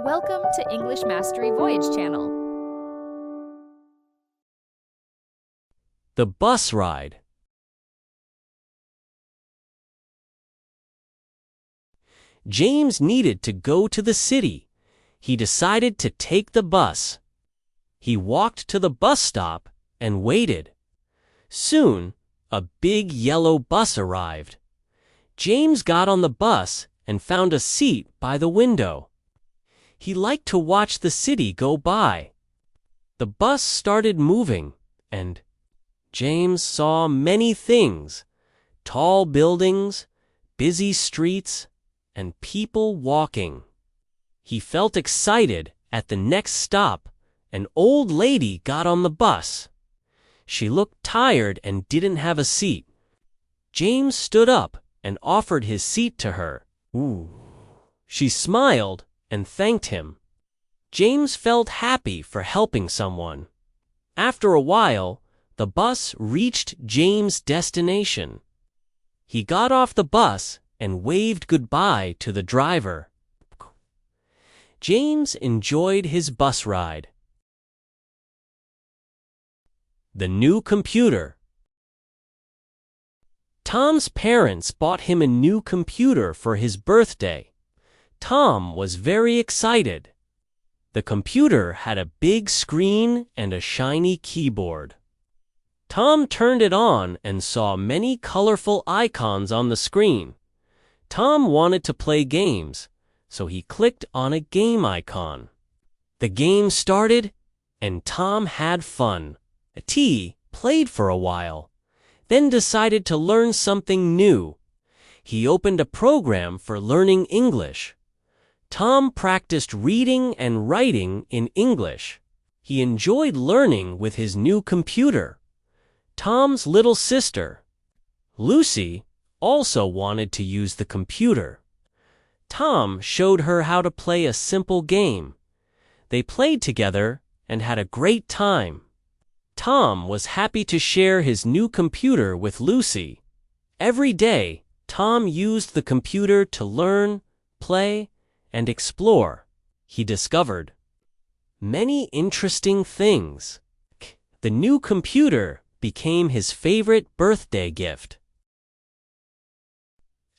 Welcome to English Mastery Voyage channel. The bus ride. James needed to go to the city. He decided to take the bus. He walked to the bus stop and waited. Soon, a big yellow bus arrived. James got on the bus and found a seat by the window. He liked to watch the city go by. The bus started moving, and James saw many things: tall buildings, busy streets, and people walking. He felt excited. At the next stop, an old lady got on the bus. She looked tired and didn't have a seat. James stood up and offered his seat to her. She smiled and thanked him. James felt happy for helping someone. After a while, the bus reached James' destination. He got off the bus and waved goodbye to the driver. James enjoyed his bus ride. The new computer. Tom's parents bought him a new computer for his birthday. Tom was very excited. The computer had a big screen and a shiny keyboard. Tom turned it on and saw many colorful icons on the screen. Tom wanted to play games, so he clicked on a game icon. The game started, and Tom had fun. He played for a while, then decided to learn something new. He opened a program for learning English. Tom practiced reading and writing in English. He enjoyed learning with his new computer. Tom's little sister, Lucy, also wanted to use the computer. Tom showed her how to play a simple game. They played together and had a great time. Tom was happy to share his new computer with Lucy. Every day, Tom used the computer to learn, play, and explore. He discovered many interesting things. The new computer became his favorite birthday gift.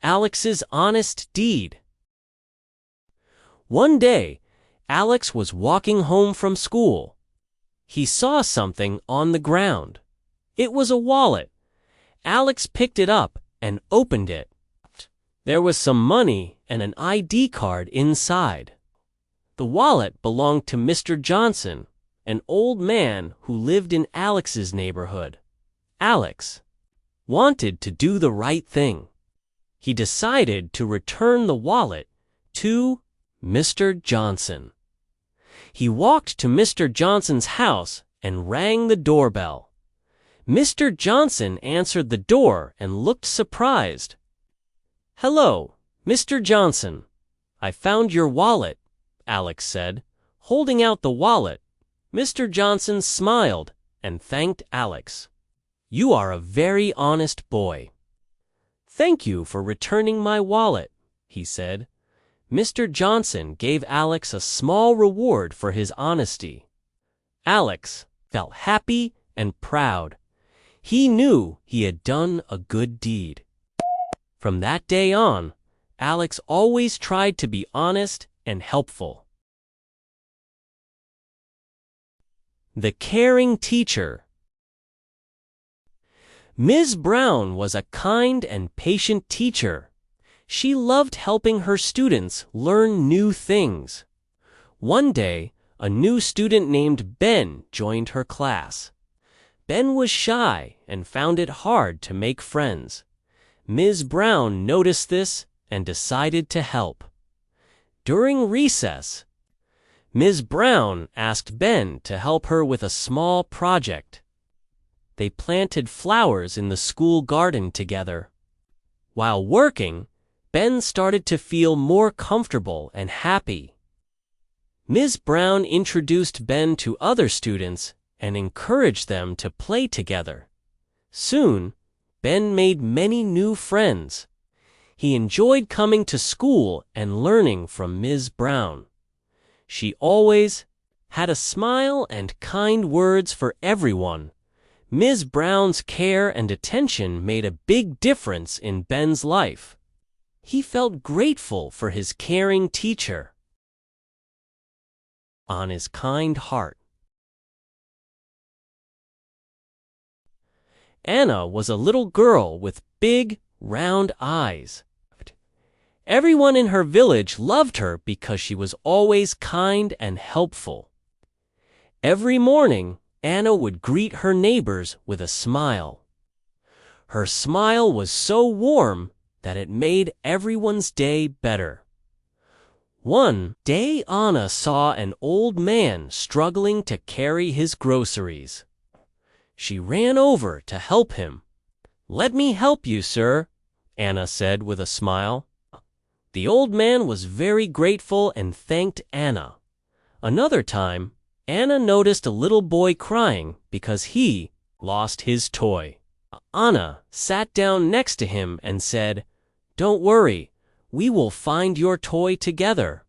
Alex's honest deed. One day, Alex was walking home from school. He saw something on the ground. It was a wallet. Alex picked it up and opened it. There was some money and an ID card inside. The wallet belonged to Mr. Johnson, an old man who lived in Alex's neighborhood. Alex wanted to do the right thing. He decided to return the wallet to Mr. Johnson. He walked to Mr. Johnson's house and rang the doorbell. Mr. Johnson answered the door and looked surprised. "Hello, Mr. Johnson. I found your wallet," Alex said, holding out the wallet. Mr. Johnson smiled and thanked Alex. "You are a very honest boy." "Thank you for returning my wallet," he said. Mr. Johnson gave Alex a small reward for his honesty. Alex felt happy and proud. He knew he had done a good deed. From that day on, Alex always tried to be honest and helpful. The caring teacher. Ms. Brown was a kind and patient teacher. She loved helping her students learn new things. One day, a new student named Ben joined her class. Ben was shy and found it hard to make friends. Ms. Brown noticed this and decided to help. During recess, Ms. Brown asked Ben to help her with a small project. They planted flowers in the school garden together. While working, Ben started to feel more comfortable and happy. Ms. Brown introduced Ben to other students and encouraged them to play together. Soon, Ben made many new friends. He enjoyed coming to school and learning from Ms. Brown. She always had a smile and kind words for everyone. Ms. Brown's care and attention made a big difference in Ben's life. He felt grateful for his caring teacher. On his kind heart. Anna was a little girl with big, round eyes. Everyone in her village loved her because she was always kind and helpful. Every morning, Anna would greet her neighbors with a smile. Her smile was so warm that it made everyone's day better. One day, Anna saw an old man struggling to carry his groceries. She ran over to help him. "Let me help you, sir," Anna said with a smile. The old man was very grateful and thanked Anna. Another time, Anna noticed a little boy crying because he lost his toy. Anna sat down next to him and said, "Don't worry, we will find your toy together."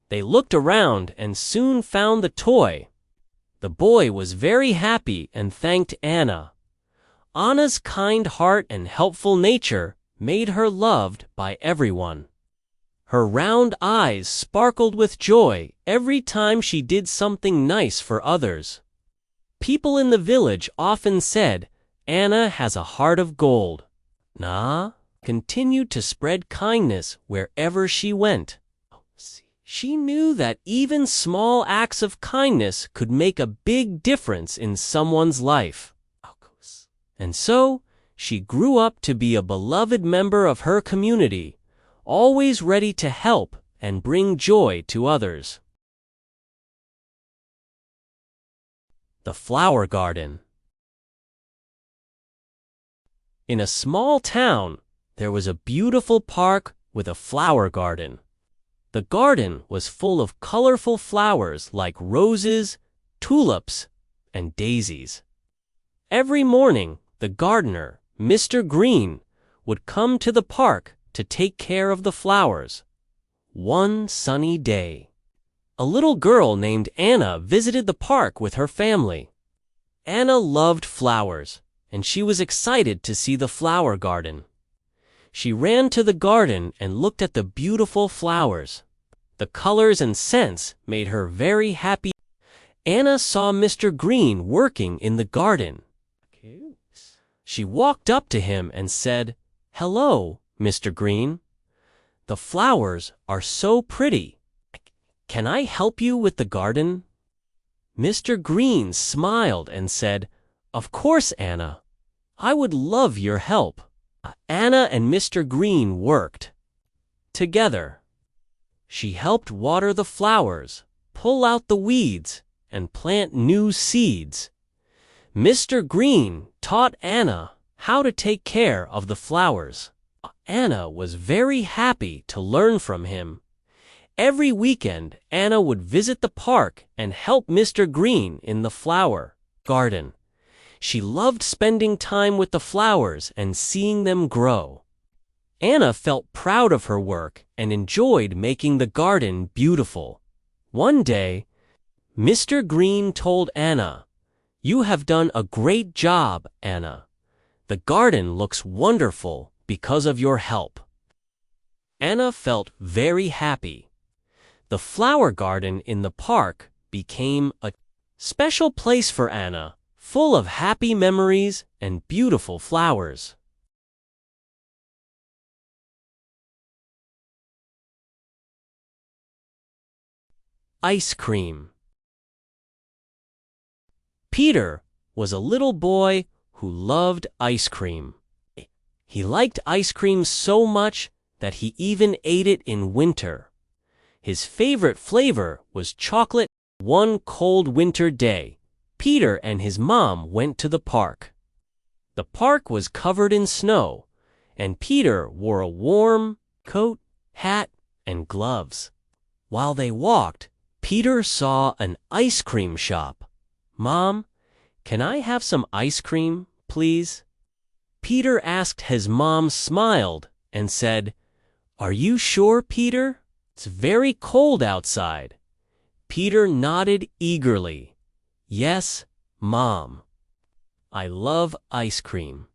They looked around and soon found the toy. The boy was very happy and thanked Anna. Anna's kind heart and helpful nature made her loved by everyone. Her round eyes sparkled with joy every time she did something nice for others. People in the village often said, "Anna has a heart of gold." Anna continued to spread kindness wherever she went. She knew that even small acts of kindness could make a big difference in someone's life. And so, she grew up to be a beloved member of her community, always ready to help and bring joy to others. The Flower Garden. In a small town, there was a beautiful park with a flower garden. The garden was full of colorful flowers like roses, tulips, and daisies. Every morning, the gardener, Mr. Green, would come to the park to take care of the flowers. One sunny day, a little girl named Anna visited the park with her family. Anna loved flowers, and she was excited to see the flower garden. She ran to the garden and looked at the beautiful flowers. The colors and scents made her very happy. Anna saw Mr. Green working in the garden. She walked up to him and said, "Hello, Mr. Green. The flowers are so pretty. Can I help you with the garden?" Mr. Green smiled and said, "Of course, Anna. I would love your help." Anna and Mr. Green worked together. She helped water the flowers, pull out the weeds, and plant new seeds. Mr. Green taught Anna how to take care of the flowers. Anna was very happy to learn from him. Every weekend, Anna would visit the park and help Mr. Green in the flower garden. She loved spending time with the flowers and seeing them grow. Anna felt proud of her work and enjoyed making the garden beautiful. One day, Mr. Green told Anna, "You have done a great job, Anna. The garden looks wonderful because of your help." Anna felt very happy. The flower garden in the park became a special place for Anna, full of happy memories and beautiful flowers. Ice cream. Peter was a little boy who loved ice cream. He liked ice cream so much that he even ate it in winter. His favorite flavor was chocolate. One cold winter day, Peter and his mom went to the park. The park was covered in snow, and Peter wore a warm coat, hat, and gloves. While they walked, Peter saw an ice cream shop. "Mom, can I have some ice cream, please?" Peter asked. His mom smiled and said, "Are you sure, Peter? It's very cold outside." Peter nodded eagerly. Yes, Mom. I love ice cream.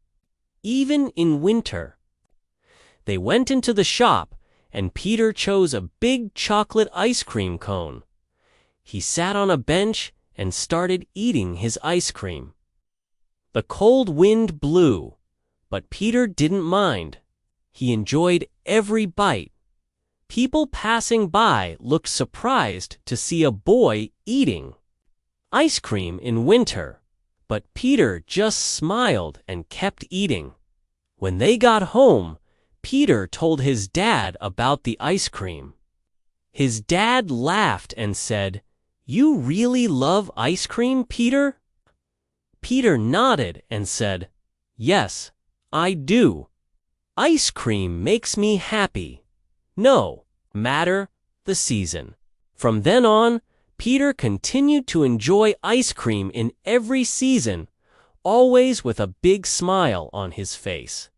Even in winter. They went into the shop, and Peter chose a big chocolate ice cream cone. He sat on a bench and started eating his ice cream. The cold wind blew, but Peter didn't mind. He enjoyed every bite. People passing by looked surprised to see a boy eating ice cream in winter, but Peter just smiled and kept eating. When they got home, Peter told his dad about the ice cream. His dad laughed and said, "You really love ice cream, Peter?" Peter nodded and said, "Yes, I do. Ice cream makes me happy. No matter the season." From then on, Peter continued to enjoy ice cream in every season, always with a big smile on his face.